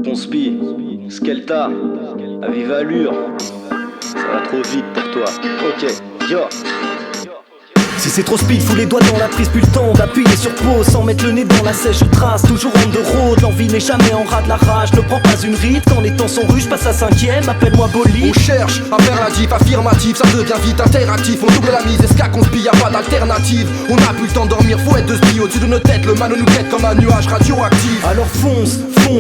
Conspi, Skelta, à vive allure, ça va trop vite pour toi. Ok, yo. Si c'est trop speed, fous les doigts dans la prise, plus le temps d'appuyer sur pause. Sans mettre le nez dans la sèche, je trace toujours on the road. L'envie n'est jamais en rade, la rage ne prend pas une ride. Quand les temps sont rudes, je passe à 5ème, appelle-moi Bolide. On cherche impératif, affirmatif, ça devient vite interactif. On double la mise, esca conspi, y'a pas d'alternative. On a plus le temps de dormir, faut être de spi. Au-dessus de nos têtes, le mal nous guette comme un nuage radioactif. Alors fonce,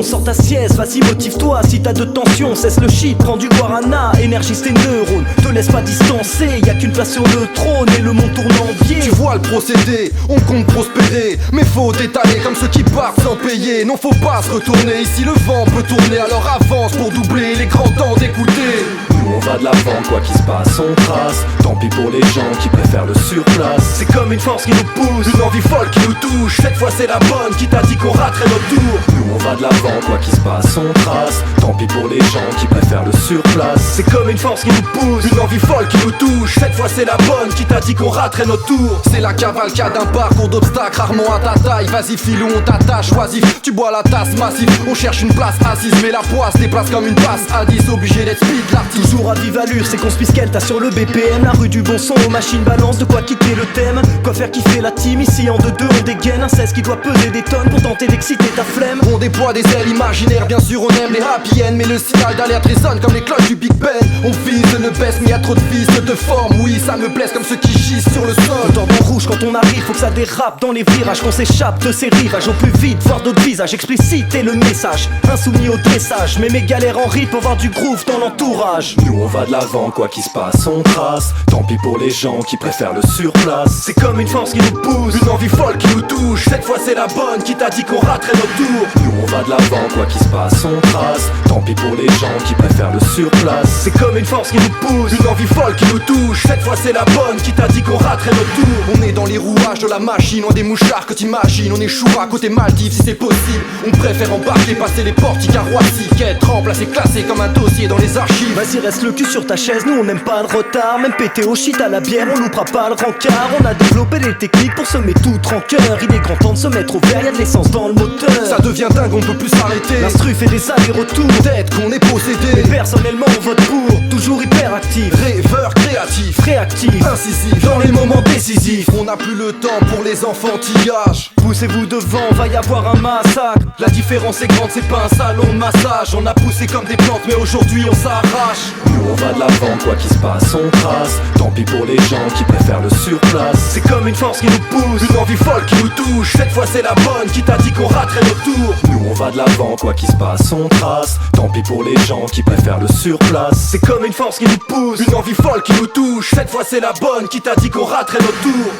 sors ta sieste, vas-y motive-toi. Si t'as de tension, cesse le shit, prends du guarana. Énergise tes neurones, te laisse pas distancer. Y'a qu'une place sur le trône et le monde tourne en biais. Tu vois le procédé, on compte prospérer. Mais faut détailler comme ceux qui partent sans payer. Non, faut pas se retourner, ici le vent peut tourner. Alors avance pour doubler les grands temps d'écouter. Nous on va de l'avant, quoi qu'il se passe on trace. Tant pis pour les gens qui préfèrent le surplace. C'est comme une force qui nous pousse, une envie folle qui nous touche. Cette fois c'est la bonne qui t'a dit qu'on raterait notre tour. Nous on va de l'avant, quoi qu'il se passe on trace. Tant pis pour les gens qui préfèrent le surplace. C'est comme une force qui nous pousse, une envie folle qui nous touche. Cette fois c'est la bonne qui t'a dit qu'on raterait notre tour. C'est la cavalcade d'un parcours d'obstacles rarement à ta taille. Vas-y filou, on t'attache, oisif. Tu bois la tasse massive, on cherche une place assise. Mais la poisse déplace comme une passe à 10. Obligé d'être speed, l'artiste. Toujours à vive allure, c'est qu'on spisquelle, t'as sur le BPM. La rue du bon son, aux machines balance, de quoi quitter le thème. Quoi faire kiffer la team, ici en 2-2 on dégaine. Un 16 qui doit peser des tonnes pour tenter d'exciter ta flemme. On déploie des ailes imaginaires, bien sûr on aime les happy end. Mais le signal d'alerte résonne comme les cloches du Big Ben. On vise, ne baisse, mais y'a trop de fils de forme. Oui, ça me blesse comme ceux qui gisent sur le sol. Dans en rouge quand on arrive, faut que ça dérape dans les virages. Qu'on s'échappe de ces rivages au plus vite, voir d'autres visages. Expliciter le message, insoumis au dressage. Mais mes galères en rythme pour voir du groove dans l'entourage. Nous on va de l'avant, quoi qu'il se passe on trace. Tant pis pour les gens qui préfèrent le surplace. C'est comme une force qui nous pousse, une envie folle qui nous touche. Cette fois c'est la bonne qui t'a dit qu'on raterait notre tour. Nous on va de l'avant, quoi qu'il se passe on trace. Tant pis pour les gens qui préfèrent le surplace. C'est comme une force qui nous pousse, une envie folle qui nous touche. Cette fois c'est la bonne qui t'a dit qu'on raterait notre tour. On est dans les rouages de la machine, on a des mouchards que t'imagines. On échouera côté Maldives si c'est possible. On préfère embarquer, passer les portiques à Roissy. Quête remplacé, classé comme un dossier dans les archives. Vas-y reste le cul sur ta chaise, nous on n'aime pas le retard. Même pété au shit à la bière, on loupera pas le rencard. On a développé les techniques pour semer tout en cœur. Il est grand temps de se mettre au vert, y'a de l'essence dans le moteur. Ça devient dingue, on peut plus s'arrêter. L'instru fait des allers-retours, peut-être qu'on est possédé. Mais personnellement on vote pour, toujours hyperactif. Rêveur créatif, réactif, incisif, dans les moments décisifs. On n'a plus le temps pour les enfantillages. Poussez-vous devant, va y avoir un massacre. La différence est grande, c'est pas un salon de massage. On a poussé comme des plantes, mais aujourd'hui on s'arrache. Nous on va de l'avant, quoi qu'il se passe on trace. Tant pis pour les gens qui préfèrent le surplace. C'est comme une force qui nous pousse, une envie folle qui nous touche. Cette fois c'est la bonne qui t'a dit qu'on raterait notre tour. Nous on va de l'avant, quoi qu'il se passe on trace. Tant pis pour les gens qui préfèrent le surplace. C'est comme une force qui nous pousse, une envie folle qui nous touche. Cette fois c'est la bonne qui t'a dit qu'on raterait notre tour.